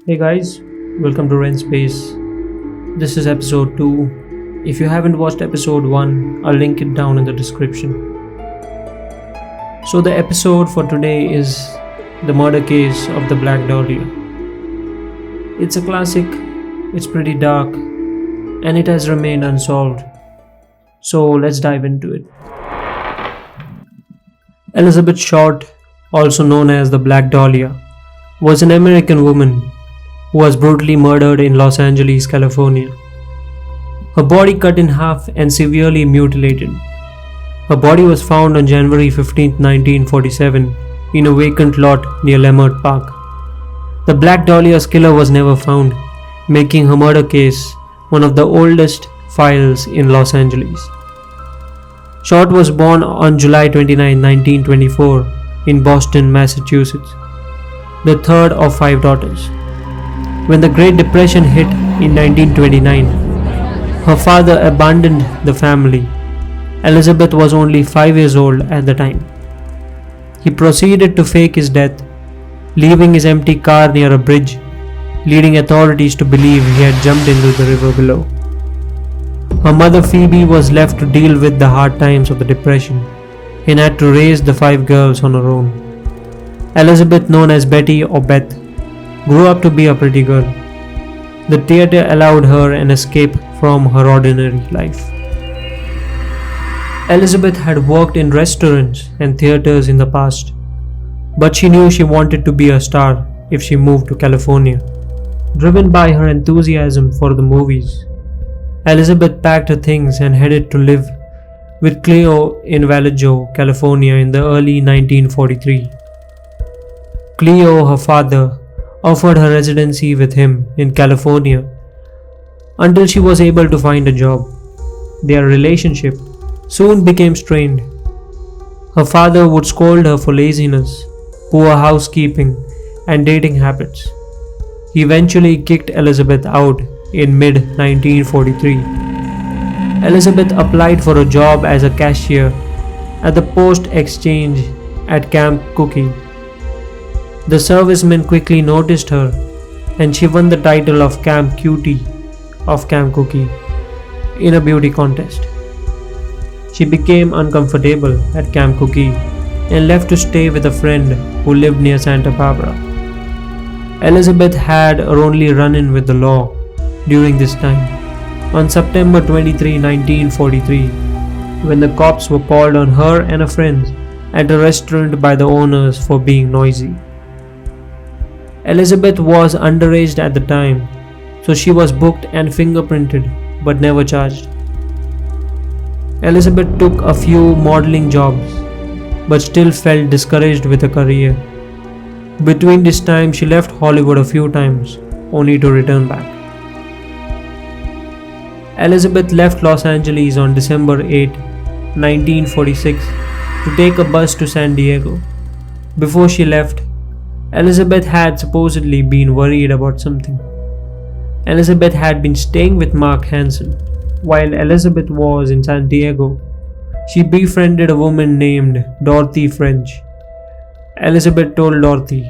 Hey guys, welcome to Ren Space. This is episode 2. If you haven't watched episode 1, I'll link it down in the description. So, the episode for today is the murder case of the Black Dahlia. It's a classic, it's pretty dark, and it has remained unsolved. So, let's dive into it. Elizabeth Short, also known as the Black Dahlia, was an American woman who was brutally murdered in Los Angeles, California. Her body cut in half and severely mutilated. Her body was found on January 15, 1947, in a vacant lot near Leimert Park. The Black Dahlia's killer was never found, making her murder case one of the oldest files in Los Angeles. Short was born on July 29, 1924, in Boston, Massachusetts, the third of 5 daughters. When the Great Depression hit in 1929, her father abandoned the family. Elizabeth was only 5 years old at the time. He proceeded to fake his death, leaving his empty car near a bridge, leading authorities to believe he had jumped into the river below. Her mother Phoebe was left to deal with the hard times of the Depression and had to raise the 5 girls on her own. Elizabeth, known as Betty or Beth, grew up to be a pretty girl. The theatre allowed her an escape from her ordinary life. Elizabeth had worked in restaurants and theatres in the past, but she knew she wanted to be a star if she moved to California. Driven by her enthusiasm for the movies, Elizabeth packed her things and headed to live with Cleo in Vallejo, California in the early 1943. Cleo, her father, offered her residency with him in California until she was able to find a job. Their relationship soon became strained. Her father would scold her for laziness, poor housekeeping, and dating habits. He eventually kicked Elizabeth out in mid-1943. Elizabeth applied for a job as a cashier at the Post Exchange at Camp Cookie. The servicemen quickly noticed her, and she won the title of Camp Cutie of Camp Cookie in a beauty contest. She became uncomfortable at Camp Cookie and left to stay with a friend who lived near Santa Barbara. Elizabeth had her only run-in with the law during this time. On September 23, 1943, when the cops were called on her and her friends at a restaurant by the owners for being noisy. Elizabeth was underage at the time, so she was booked and fingerprinted but never charged. Elizabeth took a few modeling jobs but still felt discouraged with her career. Between this time, she left Hollywood a few times, only to return back. Elizabeth left Los Angeles on December 8, 1946 to take a bus to San Diego. Before she left, Elizabeth had supposedly been worried about something. Elizabeth had been staying with Mark Hansen. While Elizabeth was in San Diego, she befriended a woman named Dorothy French. Elizabeth told Dorothy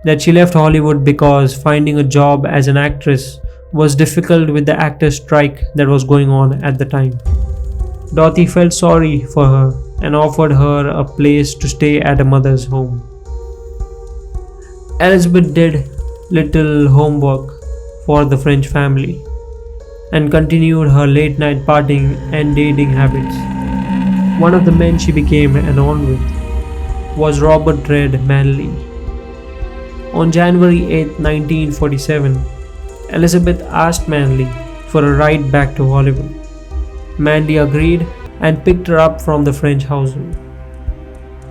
that she left Hollywood because finding a job as an actress was difficult with the actors' strike that was going on at the time. Dorothy felt sorry for her and offered her a place to stay at her mother's home. Elizabeth did little homework for the French family and continued her late-night partying and dating habits. One of the men she became enamored with was Robert Red Manley. On January 8, 1947, Elizabeth asked Manley for a ride back to Hollywood. Manley agreed and picked her up from the French household.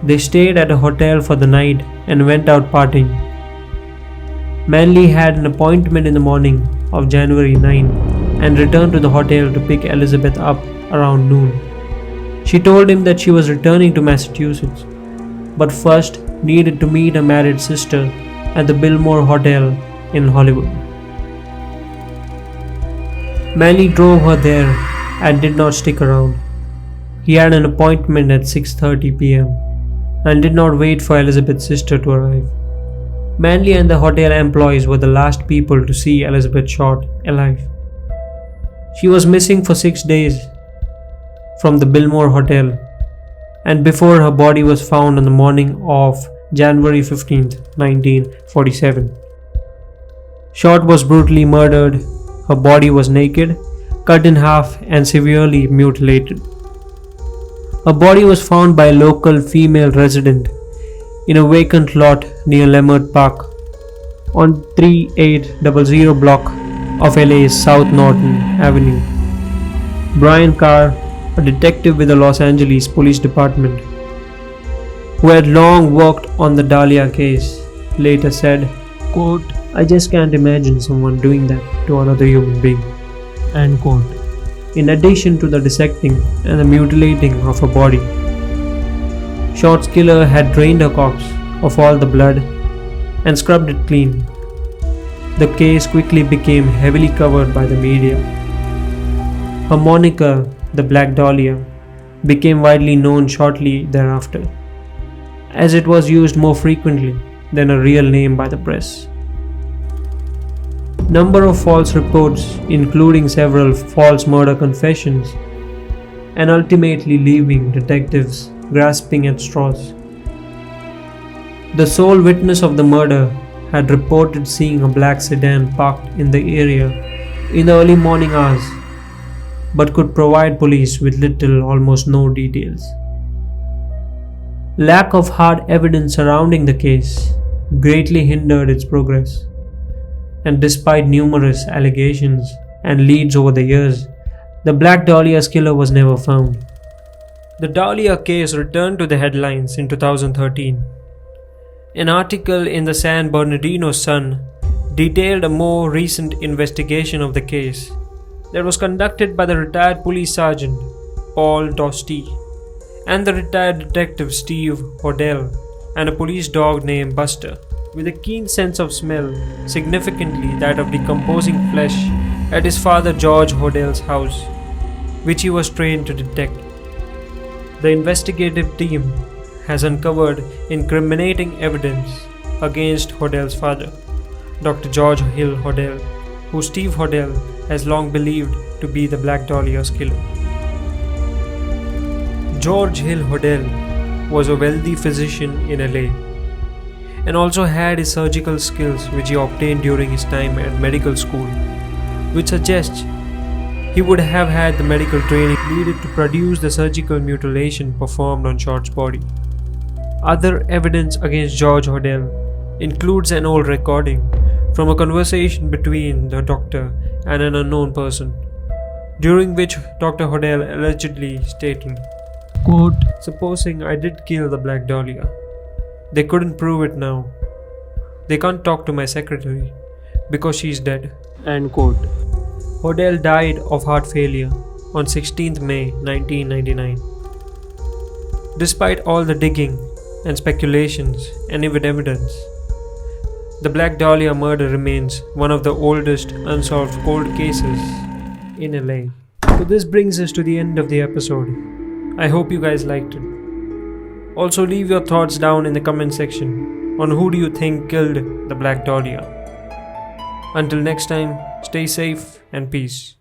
They stayed at a hotel for the night and went out partying. Manley had an appointment in the morning of January 9 and returned to the hotel to pick Elizabeth up around noon. She told him that she was returning to Massachusetts, but first needed to meet her married sister at the Biltmore Hotel in Hollywood. Manley drove her there and did not stick around. He had an appointment at 6:30 p.m. and did not wait for Elizabeth's sister to arrive. Manley and the hotel employees were the last people to see Elizabeth Short alive. She was missing for 6 days from the Biltmore Hotel, and before her body was found on the morning of January 15th, 1947. Short was brutally murdered. Her body was naked, cut in half, and severely mutilated. Her body was found by a local female resident in a vacant lot near Leimert Park on 3800 block of LA's South Norton Avenue. Brian Carr, a detective with the Los Angeles Police Department, who had long worked on the Dahlia case, later said, quote, "I just can't imagine someone doing that to another human being." End quote. In addition to the dissecting and the mutilating of her body, Short's killer had drained her corpse of all the blood and scrubbed it clean. The case quickly became heavily covered by the media. Her moniker, the Black Dahlia, became widely known shortly thereafter, as it was used more frequently than a real name by the press. Number of false reports, including several false murder confessions, and ultimately leaving detectives grasping at straws. The sole witness of the murder had reported seeing a black sedan parked in the area in the early morning hours, but could provide police with little, almost no details. Lack of hard evidence surrounding the case greatly hindered its progress, and despite numerous allegations and leads over the years, the Black Dahlia's killer was never found. The Dahlia case returned to the headlines in 2013. An article in the San Bernardino Sun detailed a more recent investigation of the case that was conducted by the retired police sergeant Paul Dostie and the retired detective Steve Hodel and a police dog named Buster, with a keen sense of smell, significantly that of decomposing flesh, at his father George Hodel's house, which he was trained to detect. The investigative team has uncovered incriminating evidence against Hodel's father, Dr. George Hill Hodel, who Steve Hodel has long believed to be the Black Dahlia's killer. George Hill Hodel was a wealthy physician in LA and also had his surgical skills which he obtained during his time at medical school, which suggests he would have had the medical training needed to produce the surgical mutilation performed on Short's body. Other evidence against George Hodel includes an old recording from a conversation between the doctor and an unknown person, during which Dr. Hodel allegedly stated, quote, "Supposing I did kill the Black Dahlia, they couldn't prove it now. They can't talk to my secretary because she's dead." End quote. Hodel died of heart failure on 16th May 1999. Despite all the digging and speculations and even evidence, the Black Dahlia murder remains one of the oldest unsolved cold cases in LA. So this brings us to the end of the episode. I hope you guys liked it. Also leave your thoughts down in the comment section on who do you think killed the Black Dahlia. Until next time, stay safe and peace.